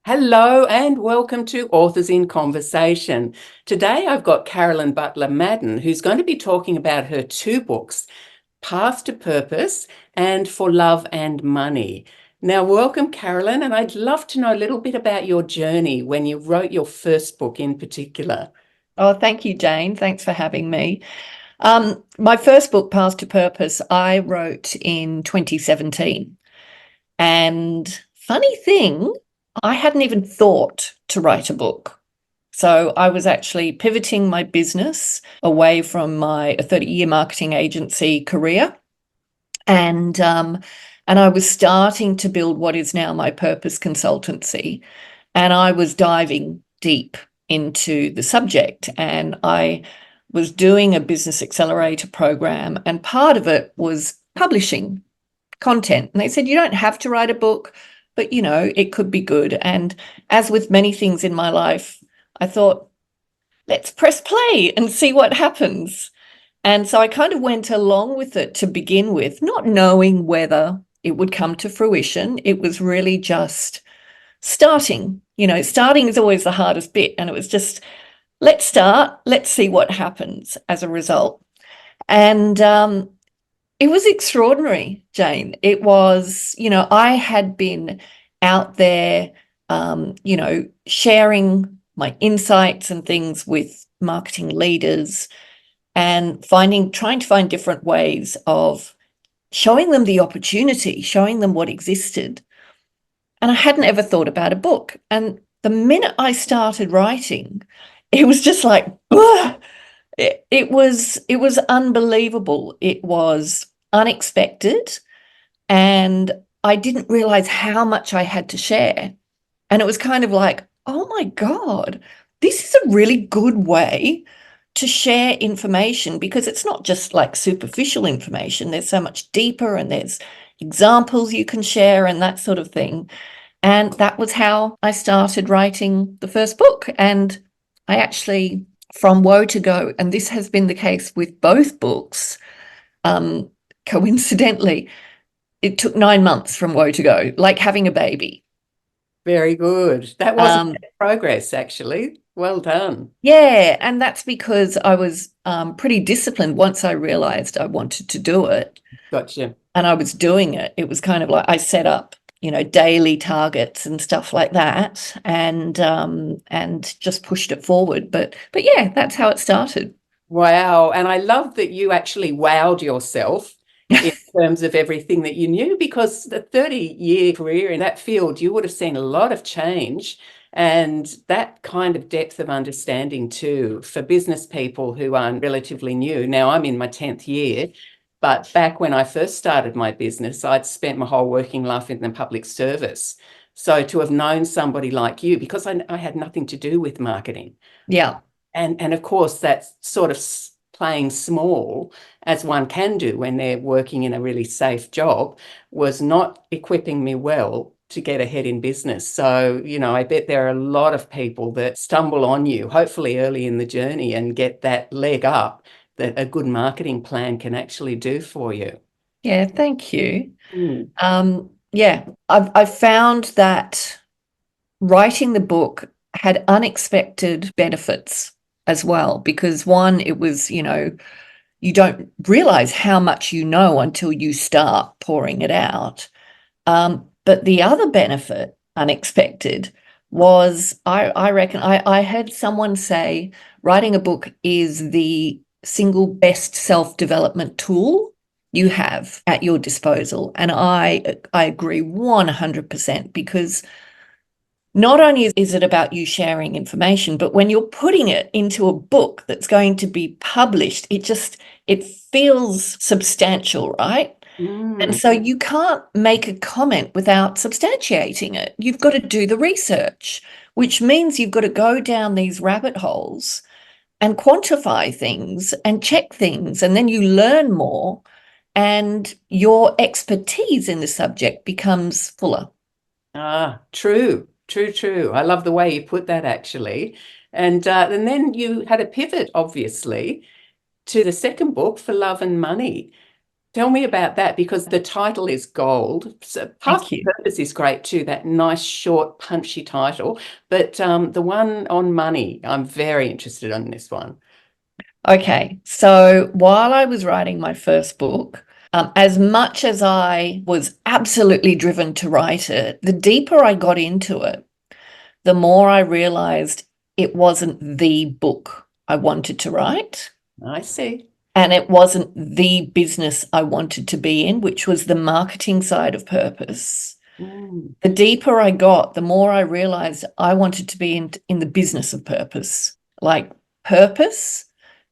Hello and welcome to Authors in Conversation. Today I've got Carolyn Butler-Madden, who's going to be talking about her two books, Path to Purpose and For Love and Money. Now, welcome, Carolyn, and I'd love to know a little bit about your journey when you wrote your first book in particular. Oh, thank you, Jane. Thanks for having me. My first book, Path to Purpose, I wrote in 2017. And funny thing, I hadn't even thought to write a book. So I was actually pivoting my business away from my 30-year marketing agency career. And I was starting to build what is now my purpose consultancy. And I was diving deep into the subject. And I was doing a business accelerator program. And part of it was publishing content. And they said, you don't have to write a book, but, it could be good. And as with many things in my life, I thought, let's press play and see what happens. And so I kind of went along with it to begin with, not knowing whether it would come to fruition. It was really just starting. Starting is always the hardest bit. And it was just, let's start, let's see what happens as a result. And it was extraordinary, Jane. It was, I had been out there, sharing my insights and things with marketing leaders and trying to find different ways of showing them the opportunity, showing them what existed. And I hadn't ever thought about a book. And the minute I started writing, it was just like, it was unbelievable. It was unexpected. And I didn't realize how much I had to share. And it was kind of like, oh my God, this is a really good way to share information, because it's not just like superficial information. There's so much deeper, and there's examples you can share and that sort of thing. And that was how I started writing the first book. And I actually, from woe to go, and this has been the case with both books, coincidentally, it took 9 months from woe to go, like having a baby. Very good. That wasn't progress, actually. Well done. Yeah, and that's because I was pretty disciplined once I realized I wanted to do it. Gotcha. And I was doing it. It was kind of like I set up, daily targets and stuff like that, and just pushed it forward. But yeah, that's how it started. Wow. And I love that you actually wowed yourself in terms of everything that you knew, because the 30-year career in that field, you would have seen a lot of change and that kind of depth of understanding too for business people who are relatively new. Now, I'm in my 10th year, but back when I first started my business, I'd spent my whole working life in the public service. So to have known somebody like you, because I had nothing to do with marketing. Yeah. And of course, that's sort of playing small, as one can do when they're working in a really safe job, was not equipping me well to get ahead in business. So, I bet there are a lot of people that stumble on you, hopefully early in the journey, and get that leg up that a good marketing plan can actually do for you. Yeah, thank you. Mm. Yeah, I've found that writing the book had unexpected benefits as well, because one, it was, you don't realize how much you know until you start pouring it out. But the other benefit, unexpected, was I reckon I heard someone say writing a book is the single best self-development tool you have at your disposal. And I agree 100%, because not only is it about you sharing information, but when you're putting it into a book that's going to be published, it feels substantial, right? And Mm. so you can't make a comment without substantiating it. You've got to do the research, which means you've got to go down these rabbit holes and quantify things and check things. And then you learn more, and your expertise in the subject becomes fuller. True, true, true. I love the way you put that, actually. And then you had a pivot, obviously, to the second book, For Love and Money. Tell me about that, because the title is gold. So Path Thank to you. Purpose is great too, that nice, short, punchy title. But the one on money, I'm very interested in this one. Okay, so while I was writing my first book, as much as I was absolutely driven to write it, the deeper I got into it, the more I realized it wasn't the book I wanted to write. I see. And it wasn't the business I wanted to be in, which was the marketing side of purpose. Mm. The deeper I got, the more I realized I wanted to be in the business of purpose, like purpose,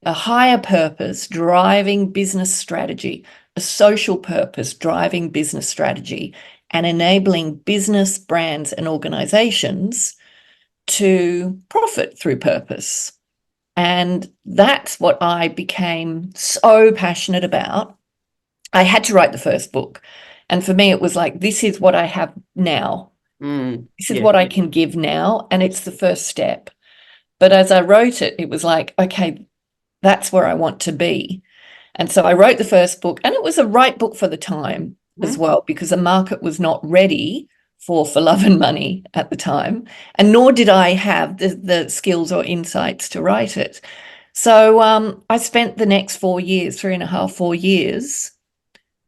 a higher purpose driving business strategy, a social purpose driving business strategy, and enabling business, brands, and organizations to profit through purpose. And that's what I became so passionate about. I had to write the first book. And for me, it was like, this is what I have now. This is Yeah. what I can give now. And it's the first step. But as I wrote it, it was like, okay, that's where I want to be. And so I wrote the first book, and it was a right book for the time as well, because the market was not ready for Love and Money at the time. And nor did I have the skills or insights to write it. So I spent the next 4 years, 3.5, 4 years,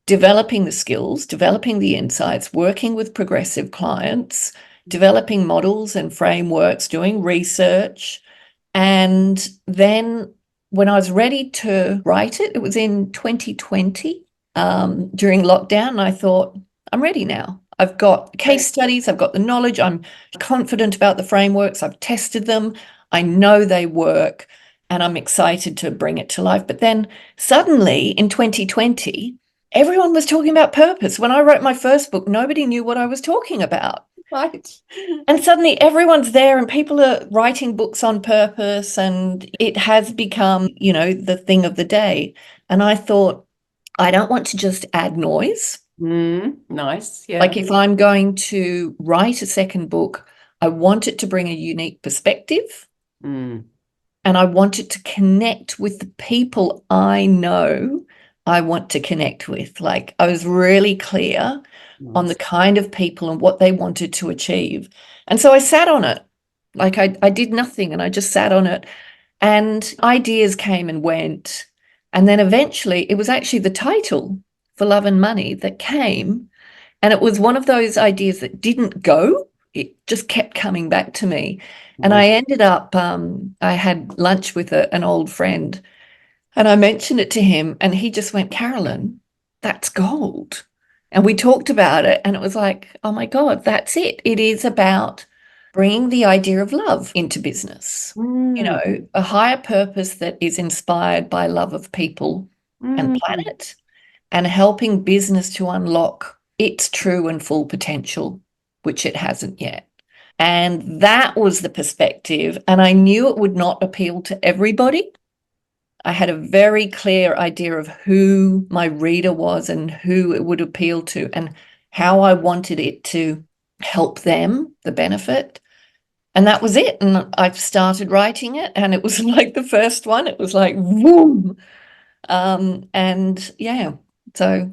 developing the skills, developing the insights, working with progressive clients, developing models and frameworks, doing research. And then when I was ready to write it, it was in 2020 during lockdown. And I thought, I'm ready now. I've got case studies, I've got the knowledge, I'm confident about the frameworks, I've tested them, I know they work, and I'm excited to bring it to life. But then suddenly in 2020, everyone was talking about purpose. When I wrote my first book, nobody knew what I was talking about. Right. And suddenly everyone's there and people are writing books on purpose, and it has become, the thing of the day. And I thought, I don't want to just add noise. Nice. Yeah. Like if I'm going to write a second book, I want it to bring a unique perspective. Mm. And I want it to connect with the people I know I want to connect with. Like I was really clear on the kind of people and what they wanted to achieve. And so I sat on it. Like I did nothing, and I just sat on it, and ideas came and went. And then eventually it was actually the title, For Love and Money, that came. And it was one of those ideas that didn't go. It just kept coming back to me. And I ended up, I had lunch with an old friend, and I mentioned it to him, and he just went, Carolyn, that's gold. And we talked about it, and it was like, oh my God, that's it. It is about bringing the idea of love into business, a higher purpose that is inspired by love of people and planet, and helping business to unlock its true and full potential, which it hasn't yet. And that was the perspective. And I knew it would not appeal to everybody. I had a very clear idea of who my reader was and who it would appeal to and how I wanted it to help them, the benefit. And that was it. And I started writing it, and it was like the first one. It was like, boom. And yeah, so.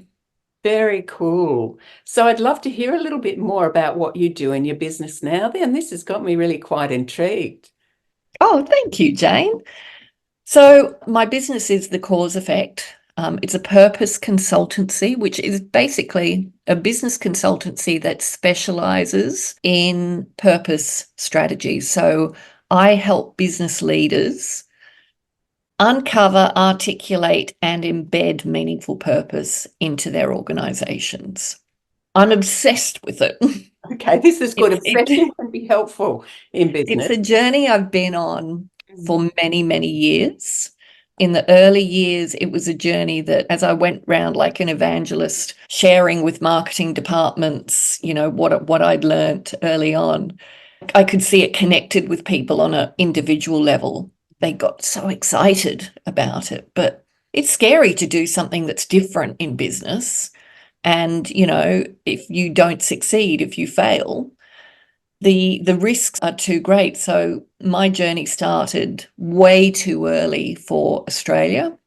Very cool. So I'd love to hear a little bit more about what you do in your business now then. This has got me really quite intrigued. Oh, thank you, Jane. So my business is The Cause Effect. It's a purpose consultancy, which is basically a business consultancy that specializes in purpose strategies. So I help business leaders uncover, articulate, and embed meaningful purpose into their organizations. I'm obsessed with it. Okay, this is good. Obsession can be helpful in business. It's a journey I've been on for many, many years. In the early years, it was a journey that as I went around like an evangelist, sharing with marketing departments, what I'd learned early on, I could see it connected with people on an individual level. They got so excited about it, but it's scary to do something that's different in business. And, if you don't succeed, if you fail, the risks are too great. So my journey started way too early for Australia.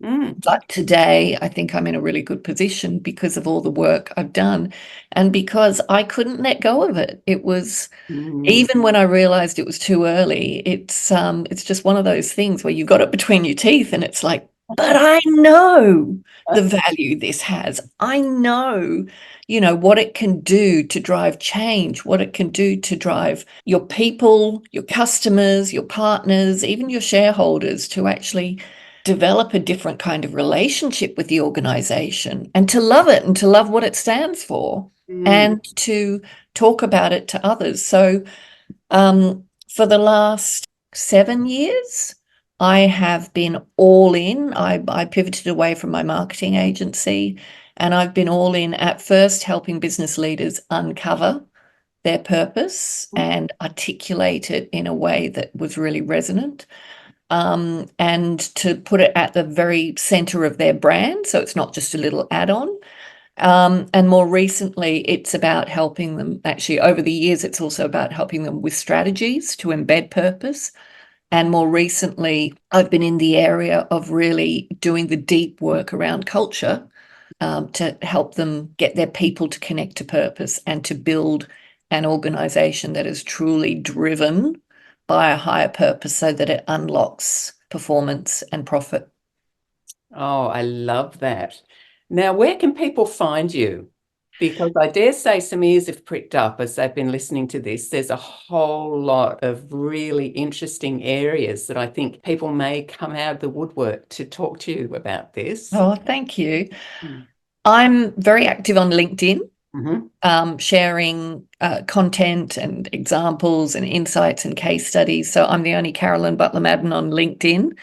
Mm. But today, I think I'm in a really good position because of all the work I've done and because I couldn't let go of it. It was, Mm. even when I realized it was too early, it's just one of those things where you've got it between your teeth and it's like, but I know the value this has. I know, what it can do to drive change, what it can do to drive your people, your customers, your partners, even your shareholders to actually develop a different kind of relationship with the organization and to love it and to love what it stands for Mm. and to talk about it to others. So for the last 7 years, I have been all in. I pivoted away from my marketing agency and I've been all in at first helping business leaders uncover their purpose and articulate it in a way that was really resonant. And to put it at the very center of their brand. So it's not just a little add on. And more recently, it's about helping them. Actually, over the years, it's also about helping them with strategies to embed purpose. And more recently, I've been in the area of really doing the deep work around culture to help them get their people to connect to purpose and to build an organization that is truly driven by a higher purpose so that it unlocks performance and profit. Oh, I love that. Now, where can people find you? Because I dare say some ears have pricked up as they've been listening to this. There's a whole lot of really interesting areas that I think people may come out of the woodwork to talk to you about this. Oh, thank you. Mm. I'm very active on LinkedIn, Mhm. sharing content and examples and insights and case studies. So I'm the only Carolyn Butler-Madden on LinkedIn.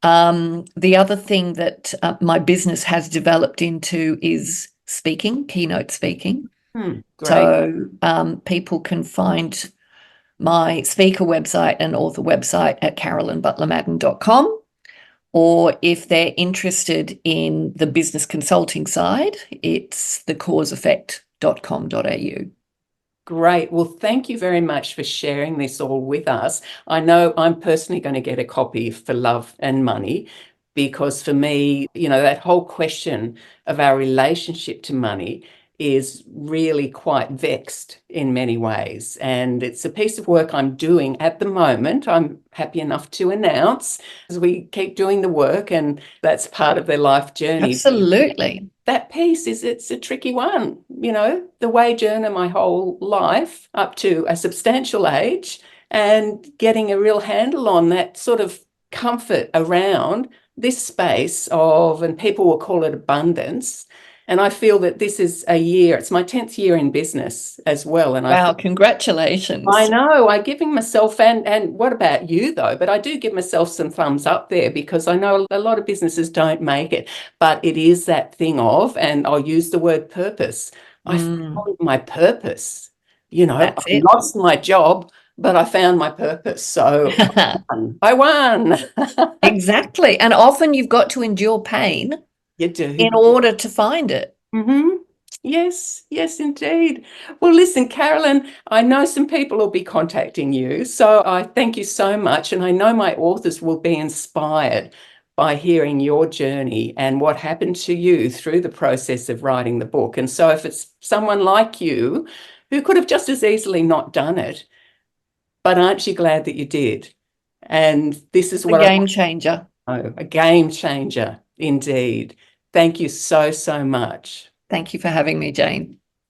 The other thing that my business has developed into is speaking, keynote speaking. Great. So people can find my speaker website and author website at carolynbutlermadden.com. Or if they're interested in the business consulting side, it's thecauseeffect.com.au. Great. Well, thank you very much for sharing this all with us. I know I'm personally going to get a copy for Love and Money because for me, that whole question of our relationship to money is really quite vexed in many ways. And it's a piece of work I'm doing at the moment. I'm happy enough to announce as we keep doing the work, and that's part of their life journey. Absolutely. That piece it's a tricky one. The wage earner my whole life up to a substantial age and getting a real handle on that sort of comfort around this space of, and people will call it abundance. And I feel that this is a year, it's my 10th year in business as well. And Wow, congratulations. I know I'm giving myself, and what about you though? But I do give myself some thumbs up there because I know a lot of businesses don't make it, but it is that thing of, and I'll use the word purpose. I found my purpose. That's I it. lost my job, but I found my purpose. So I won. Exactly. And often you've got to endure pain You do. in order to find it. Mm-hmm. Yes, yes, indeed. Well, listen, Carolyn, I know some people will be contacting you, so I thank you so much. And I know my authors will be inspired by hearing your journey and what happened to you through the process of writing the book. And so if it's someone like you who could have just as easily not done it, but aren't you glad that you did? And this is A what game changer. I know, a game changer indeed. Thank you so, so much. Thank you for having me, Jane.